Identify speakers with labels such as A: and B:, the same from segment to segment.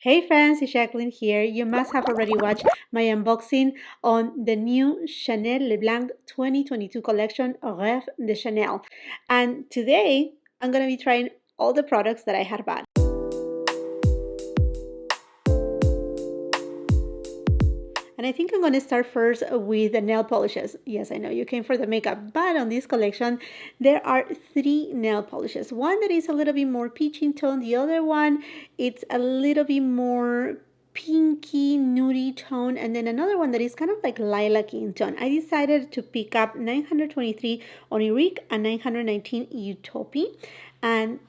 A: Hey friends, it's Jacqueline here. You must have already watched my unboxing on the new Chanel Le Blanc 2022 collection, Reve de Chanel. And today, I'm going to be trying all the products that I had bought. And I think I'm going to start first with the nail polishes. Yes, I know you came for the makeup, but on this collection, there are three nail polishes. One that is a little bit more peachy in tone. The other one, it's a little bit more pinky, nudie tone. And then another one that is kind of like lilac in tone. I decided to pick up 923 Onirique and 919 Utopie. And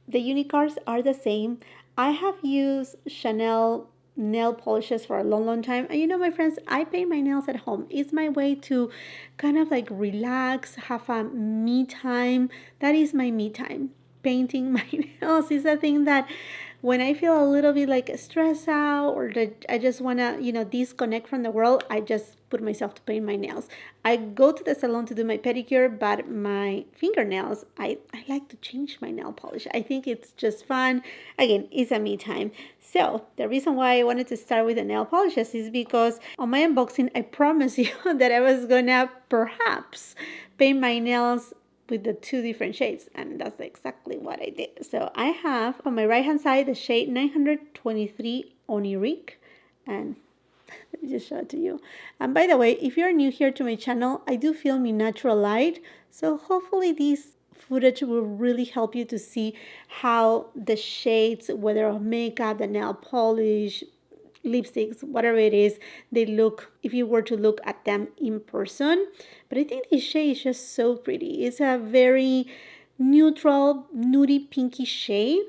A: the unicards are the same. I have used Chanel nail polishes for a long time, and you know, my friends, I paint my nails at home. It's my way to kind of like relax, have a me time. That is my me time. Painting my nails is a thing that when I feel a little bit like stressed out or that I just want to, disconnect from the world, I just put myself to paint my nails. I go to the salon to do my pedicure, but my fingernails, I like to change my nail polish. I think it's just fun. Again, it's a me time. So the reason why I wanted to start with the nail polishes is because on my unboxing, I promised you that I was gonna perhaps paint my nails with the two different shades, and that's exactly what I did. So I have on my right hand side the shade 923 Onirique, and let me just show it to you. And by the way, if you're new here to my channel, I do film in natural light, so hopefully this footage will really help you to see how the shades, whether of makeup, the nail polish, lipsticks, whatever it is, they look if you were to look at them in person. But I think this shade is just so pretty. It's a very neutral, nudie, pinky shade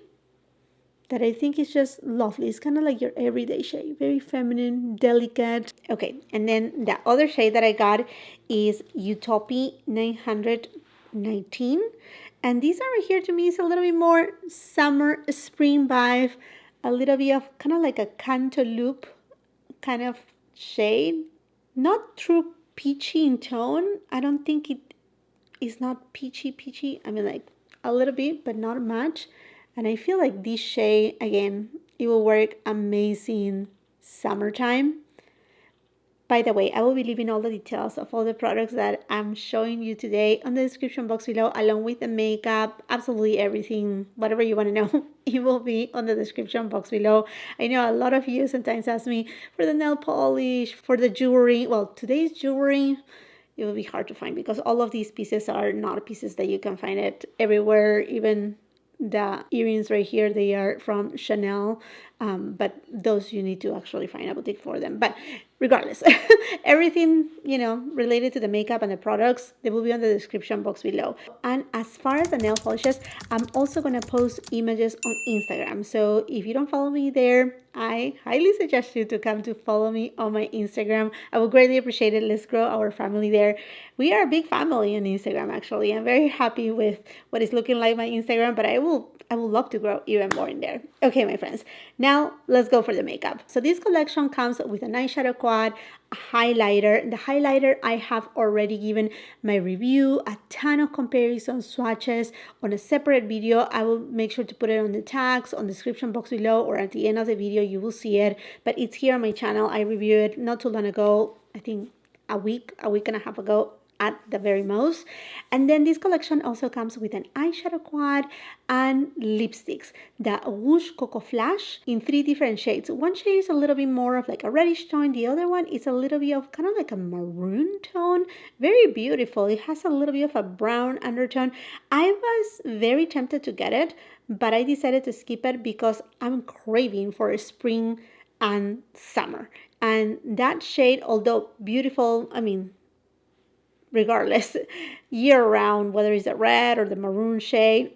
A: that I think is just lovely. It's kind of like your everyday shade, very feminine, delicate. Okay, and then the other shade that I got is Utopie 919. And this over here to me is a little bit more summer, spring vibe, a little bit of kind of like a cantaloupe kind of shade. Not true peachy in tone. I don't think it is not peachy. I mean, like a little bit, but not much. And I feel like this shade, again, it will work amazing summertime. By the way, I will be leaving all the details of all the products that I'm showing you today on the description box below, along with the makeup, absolutely everything, whatever you want to know, it will be on the description box below. I know a lot of you sometimes ask me for the nail polish, for the jewelry. Well, today's jewelry, it will be hard to find because all of these pieces are not pieces that you can find it everywhere. Even the earrings right here, they are from Chanel, but those you need to actually find a boutique for them. But regardless, everything, related to the makeup and the products, they will be on the description box below. And as far as the nail polishes, I'm also going to post images on Instagram. So if you don't follow me there, I highly suggest you to come to follow me on my Instagram. I would greatly appreciate it. Let's grow our family there. We are a big family on Instagram, actually. I'm very happy with what is looking like my Instagram, but I would love to grow even more in there. Okay, my friends. Now, let's go for the makeup. So this collection comes with an eyeshadow quad, a highlighter. The highlighter, I have already given my review, a ton of comparison swatches on a separate video. I will make sure to put it on the tags, on the description box below, or at the end of the video, you will see it. But it's here on my channel. I reviewed it not too long ago, I think a week and a half ago at the very most. And then this collection also comes with an eyeshadow quad and lipsticks. The Rouge Coco Flash in three different shades. One shade is a little bit more of like a reddish tone. The other one is a little bit of kind of like a maroon tone. Very beautiful. It has a little bit of a brown undertone. I was very tempted to get it, but I decided to skip it because I'm craving for spring and summer. And that shade, although beautiful, I mean, regardless, year round, whether it's the red or the maroon shade,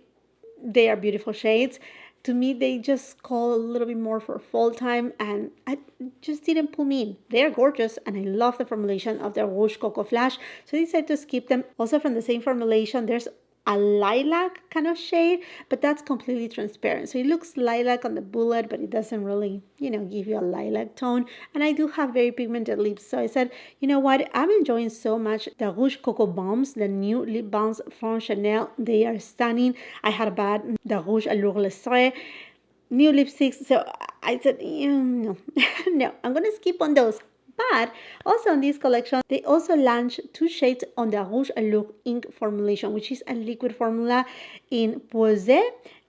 A: they are beautiful shades. To me, they just call a little bit more for fall time, and I just didn't pull me in. They're gorgeous, and I love the formulation of the Rouge Coco Flash, so I decided to skip them. Also from the same formulation, there's a lilac kind of shade, but that's completely transparent. So it looks lilac on the bullet, but it doesn't really, give you a lilac tone. And I do have very pigmented lips. So I said, you know what? I'm enjoying so much the Rouge Coco Bombs, the new lip balms from Chanel. They are stunning. I had bought the Rouge Allure. new lipsticks. So I said, no, no, I'm going to skip on those. But also on this collection, they also launched 2 shades on the Rouge Allure ink formulation, which is a liquid formula in Poesie.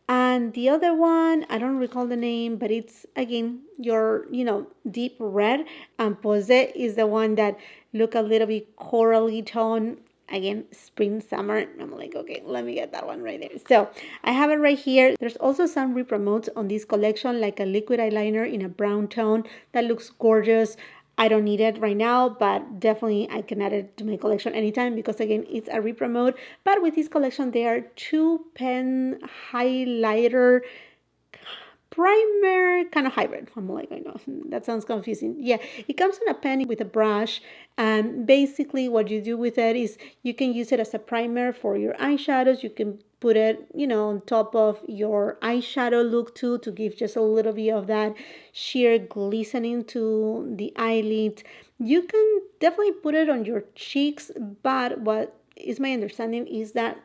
A: And the other one, I don't recall the name, but it's, again, your, deep red. And Poesie is the one that look a little bit corally tone. Again, spring, summer. I'm like, okay, let me get that one right there. So I have it right here. There's also some repromotes on this collection, like a liquid eyeliner in a brown tone that looks gorgeous. I don't need it right now, but definitely I can add it to my collection anytime because, again, it's a repromote. But with this collection, there are 2 pen highlighter primer kind of hybrid. I'm like, I know that sounds confusing. Yeah, it comes in a pen with a brush, and basically what you do with it is you can use it as a primer for your eyeshadows. You can put it, on top of your eyeshadow look too, to give just a little bit of that sheer glistening to the eyelid. You can definitely put it on your cheeks, but what is my understanding is that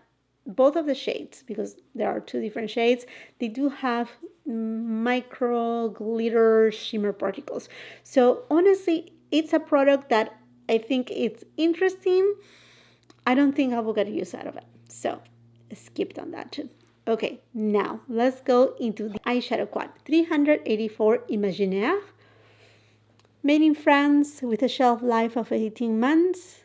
A: both of the shades, because there are 2 different shades, they do have micro glitter shimmer particles. So honestly, it's a product that I think it's interesting. I don't think I will get use out of it, so skipped on that too. Okay, now let's go into the eyeshadow quad. 384 Imaginaire, made in France with a shelf life of 18 months.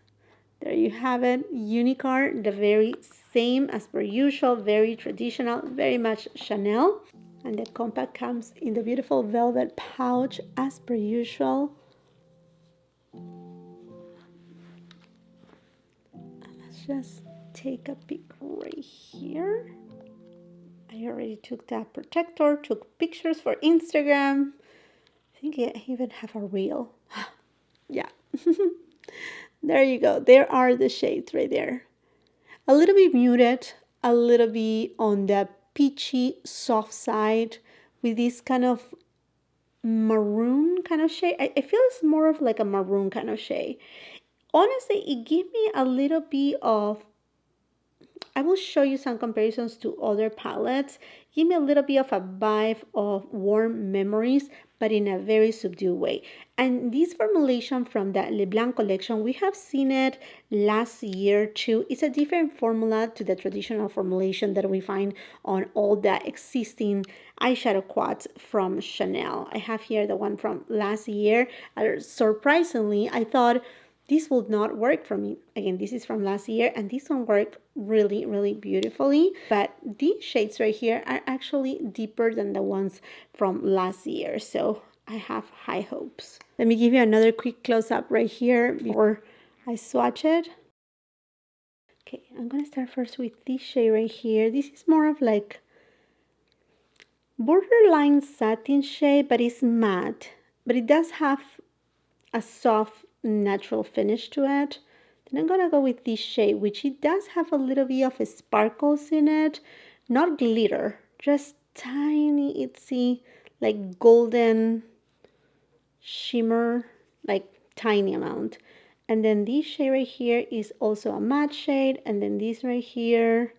A: There you have it, Unicorn, the very same as per usual, very traditional, very much Chanel. And the compact comes in the beautiful velvet pouch as per usual. And let's just take a peek right here. I already took that protector, took pictures for Instagram. I think I even have a reel. Yeah. There you go. There are the shades right there. A little bit muted, a little bit on the peachy soft side with this kind of maroon kind of shade. I feel it's more of like a maroon kind of shade. Honestly, it gave me a little bit of, I will show you some comparisons to other palettes. Give me a little bit of a vibe of Warm Memories, but in a very subdued way. And this formulation from the BLANC collection, we have seen it last year too. It's a different formula to the traditional formulation that we find on all the existing eyeshadow quads from Chanel. I have here the one from last year. Surprisingly, I thought this will not work for me. Again, this is from last year, and this one worked really, really beautifully. But these shades right here are actually deeper than the ones from last year. So I have high hopes. Let me give you another quick close-up right here before I swatch it. Okay, I'm going to start first with this shade right here. This is more of like borderline satin shade, but it's matte. But it does have a soft natural finish to it. Then I'm gonna go with this shade, which it does have a little bit of sparkles in it, not glitter, just tiny itsy like golden shimmer, like tiny amount. And then this shade right here is also a matte shade, and then this right here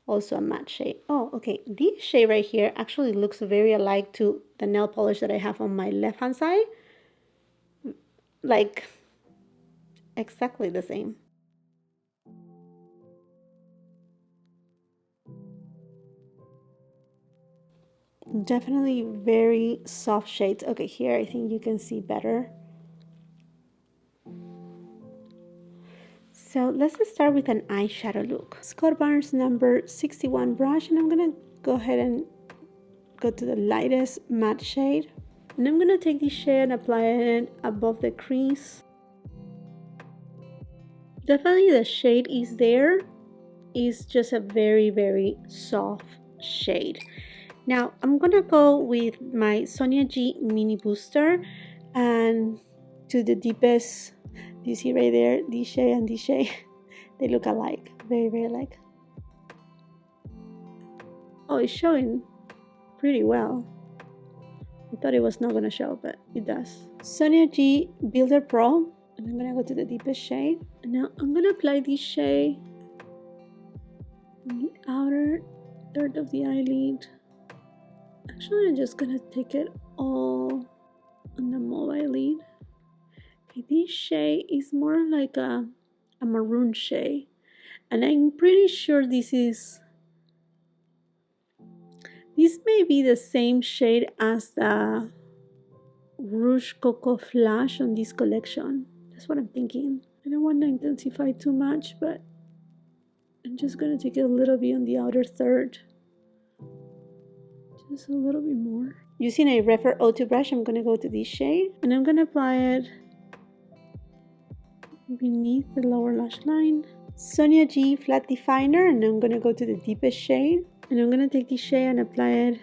A: also a matte shade. Oh, okay, this shade right here actually looks very alike to the nail polish that I have on my left hand side, like exactly the same. Definitely very soft shades. Okay, here I think you can see better. So let's start with an eyeshadow look. Scott Barnes number 61 brush, and I'm gonna go ahead and go to the lightest matte shade. And I'm gonna take this shade and apply it above the crease. Definitely the shade is there. It's just a very, very soft shade. Now I'm gonna go with my Sonia G mini booster and to the deepest. Do you see right there, this shade and this shade? They look alike, very, very alike. Oh, it's showing pretty well. I thought it was not gonna show, but it does. Sonia G Builder Pro, and I'm gonna go to the deepest shade. And now I'm gonna apply this shade on the outer third of the eyelid. Actually, I'm just gonna take it all on the mobile lid. Okay, this shade is more like a maroon shade, and I'm pretty sure this may be the same shade as the Rouge Coco Flash on this collection. That's what I'm thinking. I don't want to intensify too much, but I'm just gonna take it a little bit on the outer third. Just a little bit more. Using a Reve O2 brush, I'm gonna go to this shade and I'm gonna apply it beneath the lower lash line. Sonia G flat definer, and I'm gonna go to the deepest shade, and I'm gonna take this shade and apply it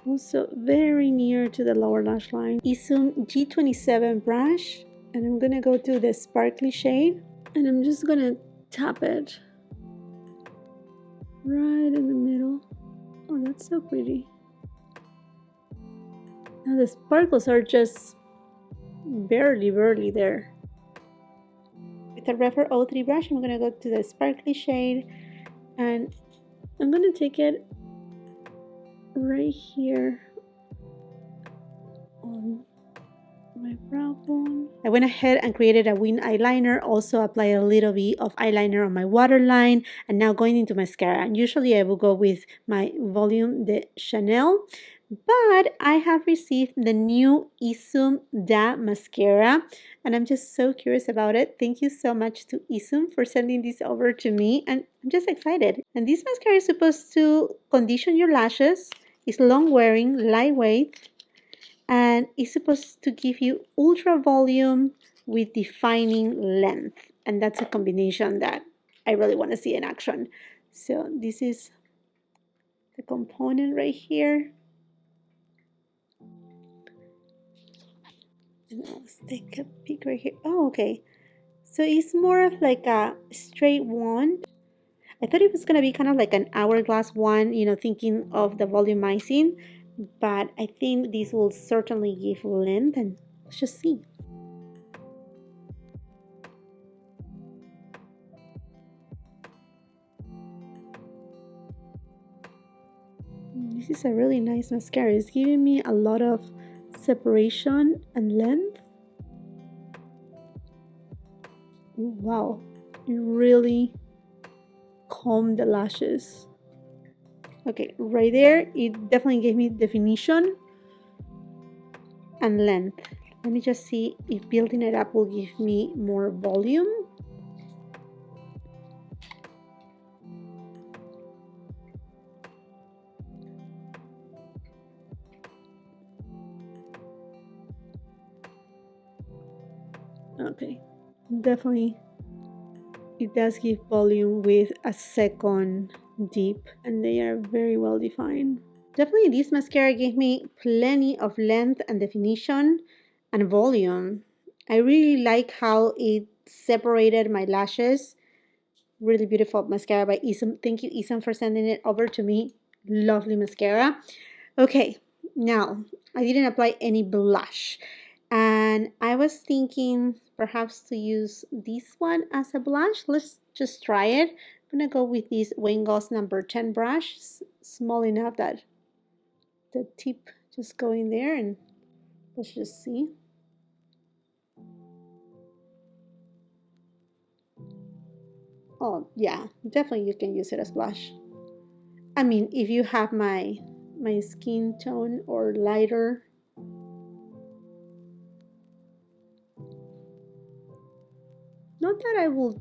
A: also very near to the lower lash line. ESUM G27 brush, and I'm gonna go to the sparkly shade, and I'm just gonna tap it right in the middle. Oh, that's so pretty. Now the sparkles are just barely there. With the Reve O3 brush, I'm gonna go to the sparkly shade, and I'm gonna take it right here on my brow bone. I went ahead and created a wing eyeliner, also apply a little bit of eyeliner on my waterline, and now going into mascara. And usually I will go with my Volume de Chanel, but I have received the new ESUM The Mascara, and I'm just so curious about it. Thank you so much to ESUM for sending this over to me, and I'm just excited. And this mascara is supposed to condition your lashes. It's long wearing, lightweight, and it's supposed to give you ultra volume with defining length, and that's a combination that I really want to see in action. So this is the component right here. And let's take a peek right here. Oh, okay. So it's more of like a straight wand. I thought it was going to be kind of like an hourglass one, you know, thinking of the volumizing, but I think this will certainly give length, and let's just see. This is a really nice mascara. It's giving me a lot of separation and length. Wow, it really combed the lashes. Okay, right there, it definitely gave me definition and length. Let me just see if building it up will give me more volume. Okay, definitely it does give volume with a second dip, and they are very well defined. Definitely this mascara gave me plenty of length and definition and volume. I really like how it separated my lashes. Really beautiful mascara by ESUM. Thank you, ESUM, for sending it over to me. Lovely mascara. Okay, now I didn't apply any blush, and I was thinking perhaps to use this one as a blush. Let's just try it. I'm gonna go with this Wayne Goss number 10 brush, small enough that the tip just go in there, and let's just see. Oh yeah, definitely you can use it as blush. I mean, if you have my skin tone or lighter. Not that I will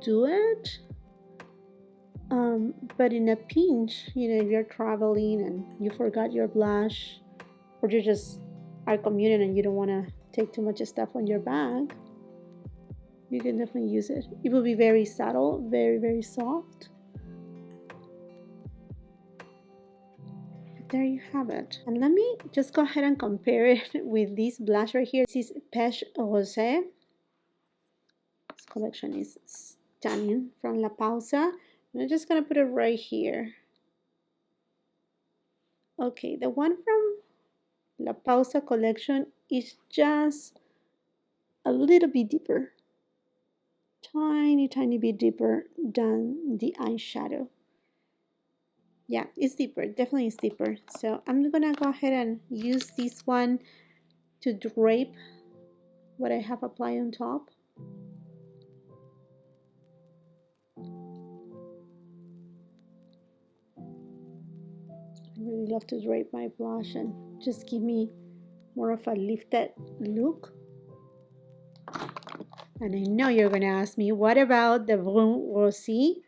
A: do it, but in a pinch, you know, if you're traveling and you forgot your blush, or you just are commuting and you don't want to take too much stuff on your bag, you can definitely use it. It will be very subtle, very soft. But there you have it. And let me just go ahead and compare it with this blush right here. This is Peche Rosee. This collection is stunning, from La Pausa. I'm just gonna put it right here. Okay, the one from La Pausa collection is just a little bit deeper. Tiny bit deeper than the eyeshadow. Yeah, it's deeper, definitely it's deeper. So I'm gonna go ahead and use this one to drape what I have applied on top. I really love to drape my blush and just give me more of a lifted look. And I know you're gonna ask me, what about the Brun Roussi,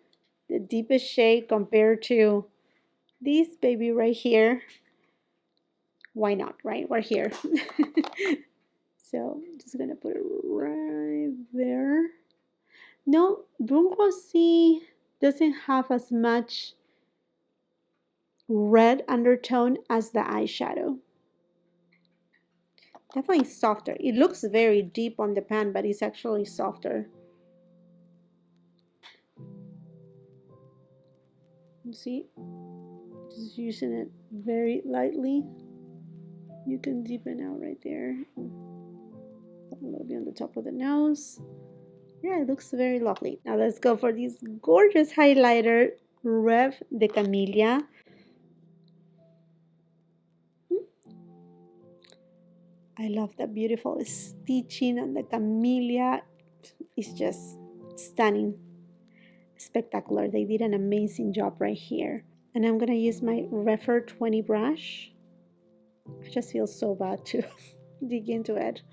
A: the deepest shade compared to this baby right here? Why not, right? We're here. So I'm just gonna put it right there. No, Brun Roussi doesn't have as much red undertone as the eyeshadow. Definitely softer. It looks very deep on the pan, but it's actually softer. You see? Just using it very lightly. You can deepen out right there. A little bit on the top of the nose. Yeah, it looks very lovely. Now let's go for this gorgeous highlighter, Reve de Camellia. I love the beautiful stitching on the Camellia. It's just stunning, spectacular. They did an amazing job right here. And I'm gonna use my Refer 20 brush. I just feel so bad to dig into it.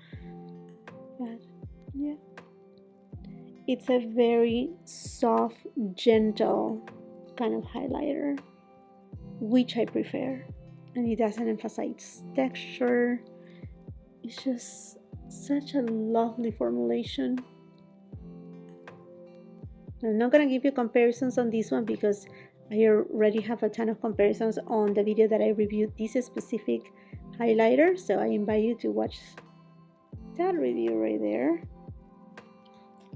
A: But yeah. It's a very soft, gentle kind of highlighter, which I prefer. And it doesn't emphasize texture. It's just such a lovely formulation. I'm not gonna give you comparisons on this one because I already have a ton of comparisons on the video that I reviewed this specific highlighter. So I invite you to watch that review right there.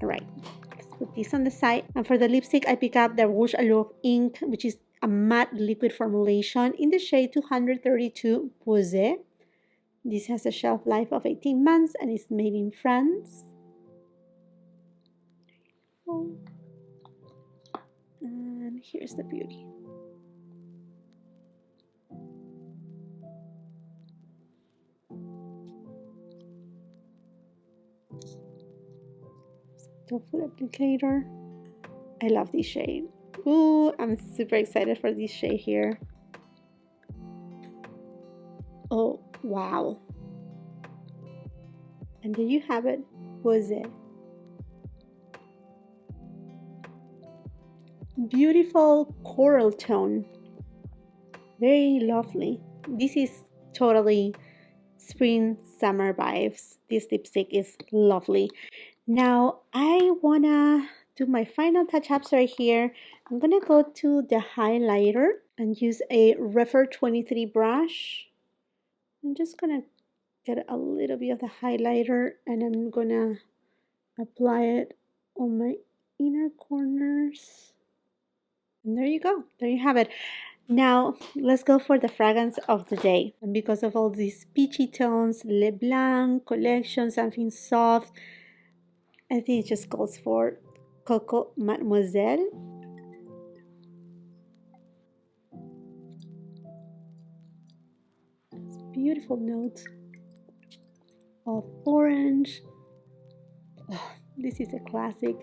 A: All right, let's put this on the side. And for the lipstick, I pick up the Rouge Allure ink, which is a matte liquid formulation in the shade 232 Poesie. This has a shelf life of 18 months and is made in France. And here's the beauty. Top foot applicator. I love this shade. Ooh, I'm super excited for this shade here. Oh, wow. And there you have it. Was it? Beautiful coral tone. Very lovely. This is totally spring summer vibes. This lipstick is lovely. Now I wanna do my final touch-ups right here. I'm gonna go to the highlighter and use a Refer 23 brush. I'm just gonna get a little bit of the highlighter and I'm gonna apply it on my inner corners. And there you go. There you have it. Now let's go for the fragrance of the day. And because of all these peachy tones, Le Blanc collection, something soft, I think it just calls for COCO Mademoiselle. It's beautiful notes of orange. Oh, this is a classic.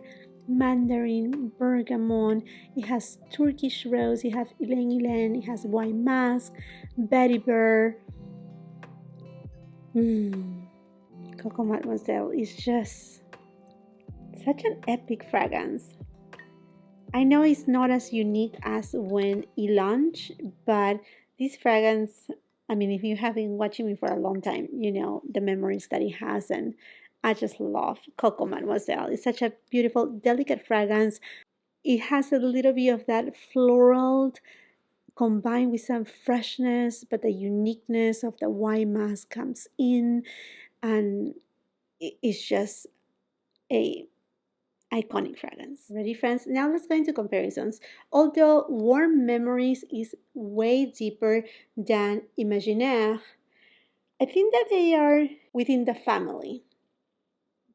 A: Mandarin, bergamot. It has Turkish rose. It has ylang ylang. It has white musk, vetiver. Coco Mademoiselle is just such an epic fragrance. I know it's not as unique as when it launched, but this fragrance, I mean, if you have been watching me for a long time, you know the memories that it has, and I just love Coco Mademoiselle. It's such a beautiful, delicate fragrance. It has a little bit of that floral combined with some freshness, but the uniqueness of the white mask comes in, and it's just a iconic fragrance. Ready, friends? Now let's go into comparisons. Although Warm Memories is way deeper than Imaginaire, I think that they are within the family.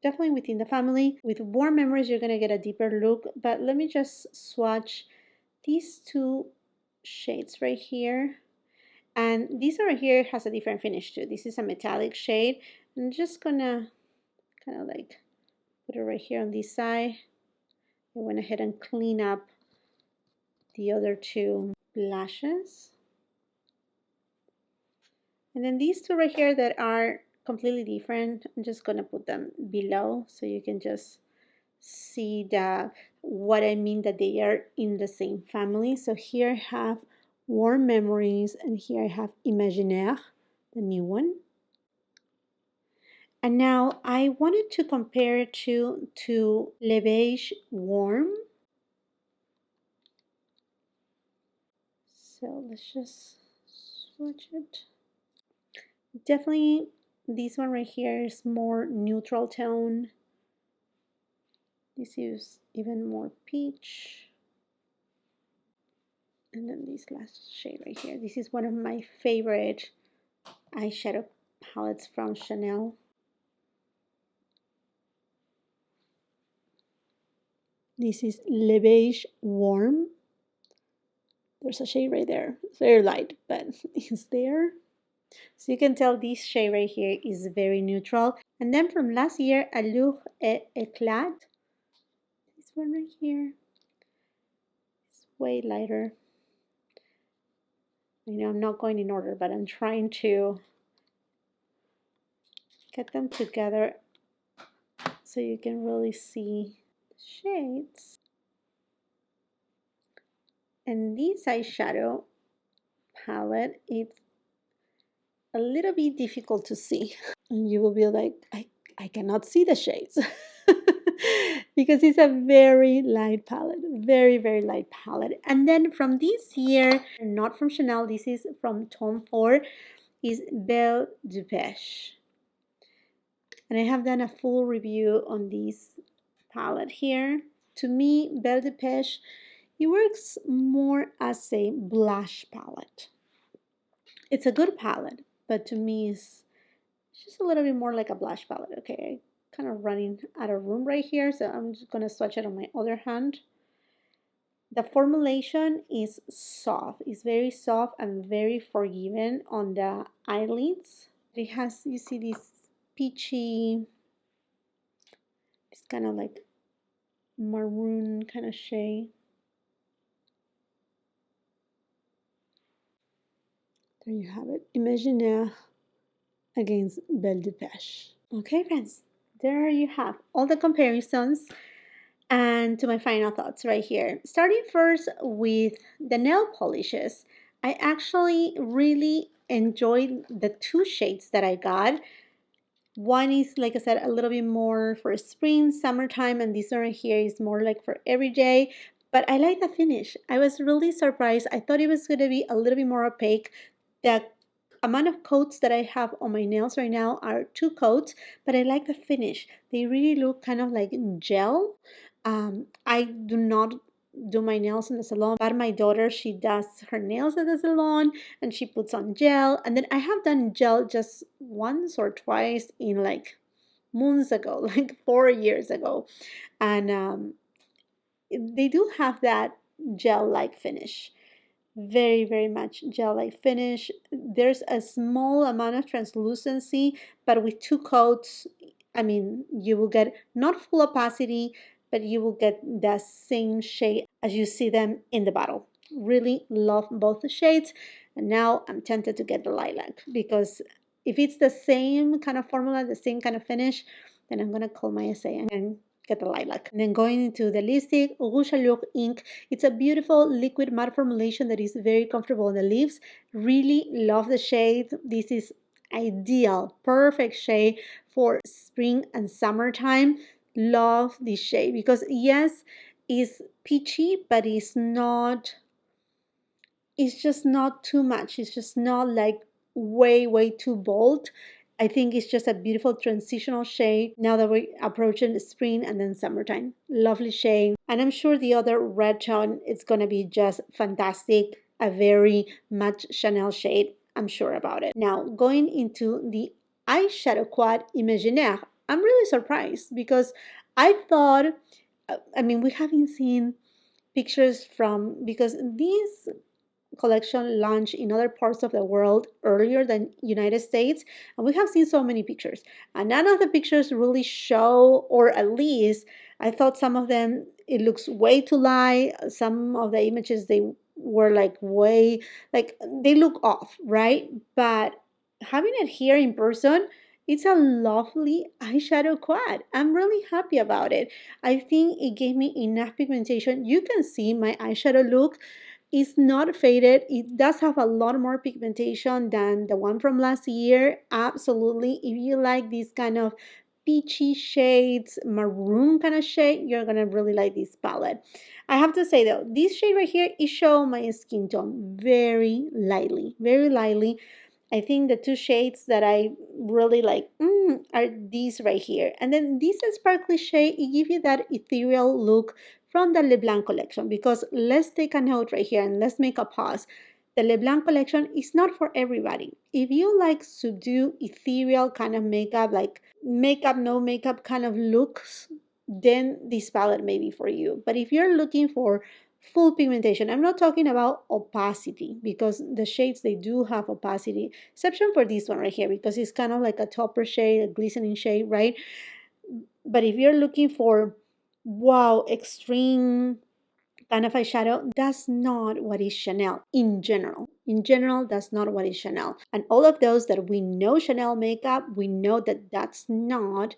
A: Definitely within the family. With Warm Memories, you're going to get a deeper look, but let me just swatch these two shades right here. And this one right here has a different finish too. This is a metallic shade. I'm just gonna kind of like put it right here on this side. I went ahead and clean up the other two blushes. And then these two right here that are completely different, I'm just gonna put them below so you can just see what I mean, that they are in the same family. So here I have Warm Memories, and here I have Imaginaire, the new one. And now I wanted to compare it to Le Beige Warm. So let's just swatch it. Definitely this one right here is more neutral tone. This is even more peach. And then this last shade right here. This is one of my favorite eyeshadow palettes from Chanel. This is Le Beige Warm. There's a shade right there. It's very light, but it's there. So you can tell this shade right here is very neutral. And then from last year, Allure et Éclat. This one right here. It's way lighter. I know I'm not going in order, but I'm trying to get them together so you can really see the shades. And this eyeshadow palette, it's a little bit difficult to see. And you will be like, I cannot see the shades. Because it's a very light palette, very, very light palette. And then from this year, not from Chanel, this is from Tom Ford, is Belle de Peche. And I have done a full review on this palette here. To me, Belle de Peche, it works more as a blush palette. It's a good palette, but to me, it's just a little bit more like a blush palette. Okay, kind of running out of room right here, so I'm just going to swatch it on my other hand. The formulation is soft. It's very soft and very forgiving on the eyelids. It has, you see this peachy, it's kind of like maroon kind of shade. There you have it. Imaginaire against Belle de Peche. Okay, friends, there you have all the comparisons. And to my final thoughts right here. Starting first with the nail polishes. I actually really enjoyed the two shades that I got. One is, like I said, a little bit more for spring, summertime, and this one right here is more like for every day. But I like the finish. I was really surprised. I thought it was going to be a little bit more opaque. The amount of coats that I have on my nails right now are 2 coats, but I like the finish. They really look kind of like gel. I do not do my nails in the salon, but my daughter, she does her nails at the salon and she puts on gel. And then I have done gel just once or twice in like moons ago, like 4 years ago. And they do have that gel-like finish. Very, very much gel-like finish. There's a small amount of translucency, but with 2 coats, I mean, you will get not full opacity, but you will get the same shade as you see them in the bottle. Really love both the shades. And now I'm tempted to get the lilac, because if it's the same kind of formula, the same kind of finish, then I'm going to call my essay and get the lilac. And then going into the lipstick, Rouge Allure Ink. It's a beautiful liquid matte formulation that is very comfortable on the lips. Really love the shade. This is ideal, perfect shade for spring and summertime. Love this shade because yes, it's peachy, but it's just not too much. It's just not like way too bold. I think it's just a beautiful transitional shade now that we're approaching spring and then summertime. Lovely shade. And I'm sure the other red tone is going to be just fantastic. A very much Chanel shade. I'm sure about it. Now, going into the eyeshadow quad Imaginaire, I'm really surprised because I thought, I mean, we haven't seen pictures from, because these collection launched in other parts of the world earlier than United States, and we have seen so many pictures. And none of the pictures really show, or at least I thought some of them, it looks way too light. Some of the images, they were like way, like they look off, right? But having it here in person, it's a lovely eyeshadow quad. I'm really happy about it. I think it gave me enough pigmentation. You can see my eyeshadow look is not faded. It does have a lot more pigmentation than the one from last year. Absolutely. If you like these kind of peachy shades, maroon kind of shade, you're gonna really like this palette. I have to say though, this shade right here is showing my skin tone very lightly, very lightly. I think the two shades that I really like are these right here. And then this sparkly shade, it gives you that ethereal look from the LeBlanc collection. Because let's take a note right here and let's make a pause. The LeBlanc collection is not for everybody. If you like subdued, ethereal kind of makeup, like makeup, no makeup kind of looks, then this palette may be for you. But if you're looking for full pigmentation, I'm not talking about opacity, because the shades, they do have opacity, exception for this one right here, because it's kind of like a topper shade, a glistening shade, right? But if you're looking for wow, extreme kind of eyeshadow, that's not what is Chanel in general. In general, that's not what is Chanel. And all of those that we know Chanel makeup, we know that that's not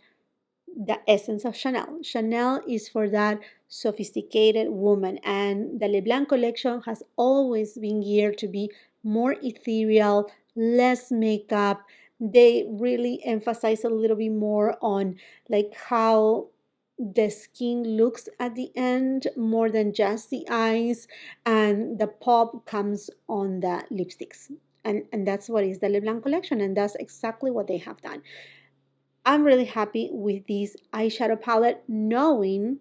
A: the essence of Chanel. Chanel is for that sophisticated woman, and the Leblanc collection has always been geared to be more ethereal, less makeup. They really emphasize a little bit more on like how the skin looks at the end more than just the eyes, and the pop comes on the lipsticks. And that's what is the Leblanc collection, and that's exactly what they have done. I'm really happy with this eyeshadow palette, knowing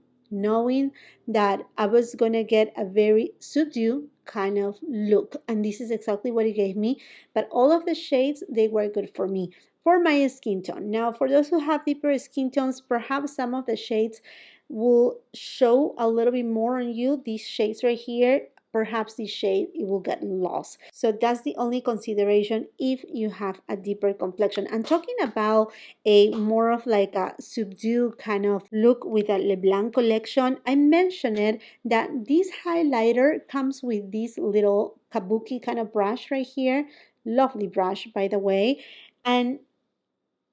A: that I was gonna get a very subdued kind of look, and this is exactly what it gave me. But all of the shades, they were good for me, for my skin tone. Now, for those who have deeper skin tones, perhaps some of the shades will show a little bit more on you. These shades right here, perhaps this shade, it will get lost. So that's the only consideration if you have a deeper complexion. I'm talking about a more of like a subdued kind of look with a Leblanc collection. I mentioned it that this highlighter comes with this little kabuki kind of brush right here. Lovely brush, by the way. And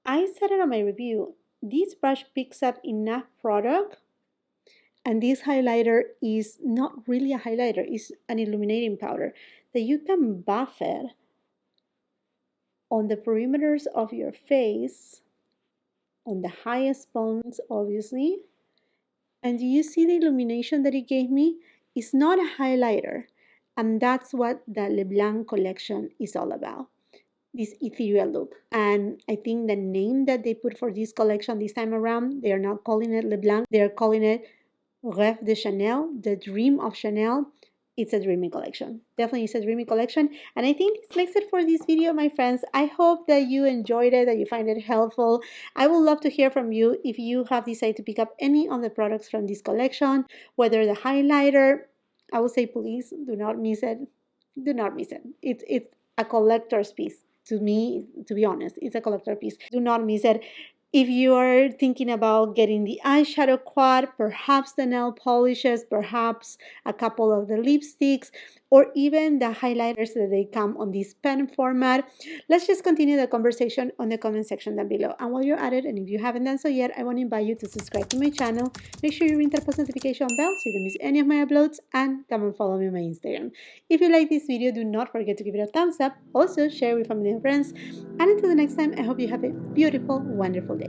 A: I said it on my review, this brush picks up enough product, and this highlighter is not really a highlighter, it's an illuminating powder that you can buff it on the perimeters of your face, on the highest points, obviously. And do you see the illumination that it gave me? It's not a highlighter. And that's what the Leblanc collection is all about, this ethereal look. And I think the name that they put for this collection this time around, they are not calling it Leblanc, they are calling it Reve de Chanel, the dream of Chanel. It's a dreamy collection. Definitely it's a dreamy collection. And I think this makes it for this video, my friends. I hope that you enjoyed it, that you find it helpful. I would love to hear from you if you have decided to pick up any of the products from this collection, whether the highlighter. I would say please do not miss it. Do not miss it. It's a collector's piece. To me, to be honest, it's a collector piece. Do not miss it. If you are thinking about getting the eyeshadow quad, perhaps the nail polishes, perhaps a couple of the lipsticks, or even the highlighters that they come on this pen format, let's just continue the conversation on the comment section down below. And while you're at it, and if you haven't done so yet, I want to invite you to subscribe to my channel. Make sure you ring the post notification bell so you don't miss any of my uploads, and come and follow me on my Instagram. If you like this video, do not forget to give it a thumbs up. Also, share with family and friends. And until the next time, I hope you have a beautiful, wonderful day.